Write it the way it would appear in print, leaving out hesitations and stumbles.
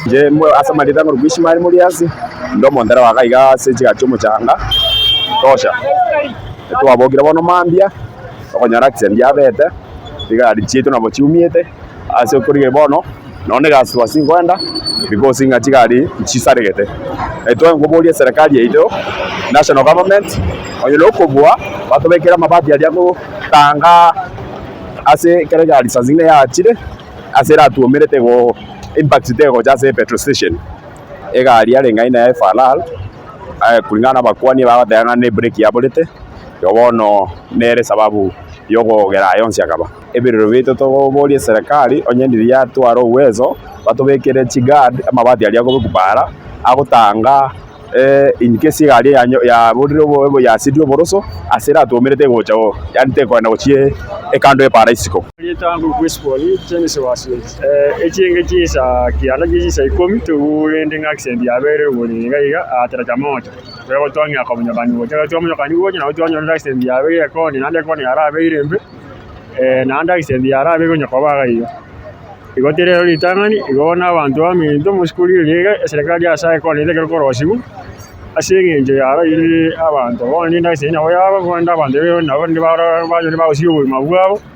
Je mwe asa malita ngo rwishi mari muri hasi ndo mondera wakaiga seji gachomo changa tosha twabogira bono mambia okonyara accident ya bete biga richitu na bochiumiete ase kurige bono none gasu wasingwenda because inga chigari chisaregete etwa ngoboria serikali yeito national government oyelo kobwa batobekera mabati ya go tanga ase keregari sazine ya chire ase ratuomerete go impact tego jase petrol station egari arenga ina falal kulingana bakwani bagatanga ne break ya bolete yobono nere sababu yogo gera yonsi akaba ebiriro bito to bolie serikali onyendiria twaro uwezo batobekere chigard amabati ali ago kubara agotanga in case gari ya bodiro bo ya sidio boroso asera atuomerete gochao yani te kwenda gochie ekando e paraisiko tangu kuspoli chenese wasi echenge chisa kiala chisa ikomi to ending accident ya bere woni ngaiga atara moja kwa twangi akomnya bani wote twangi kani wote na twangi accident ya bere ko ni nande ko ni ara bere mbe na anda accident ya ara bere ko baga iyo igotere ritangani igona abantu aminto muskuli liga serikali asa ko ni de ko rosibu asengenje yara iri abantu boni ndase na waya ko nda bande na bandi bara ba usiyo mabwabo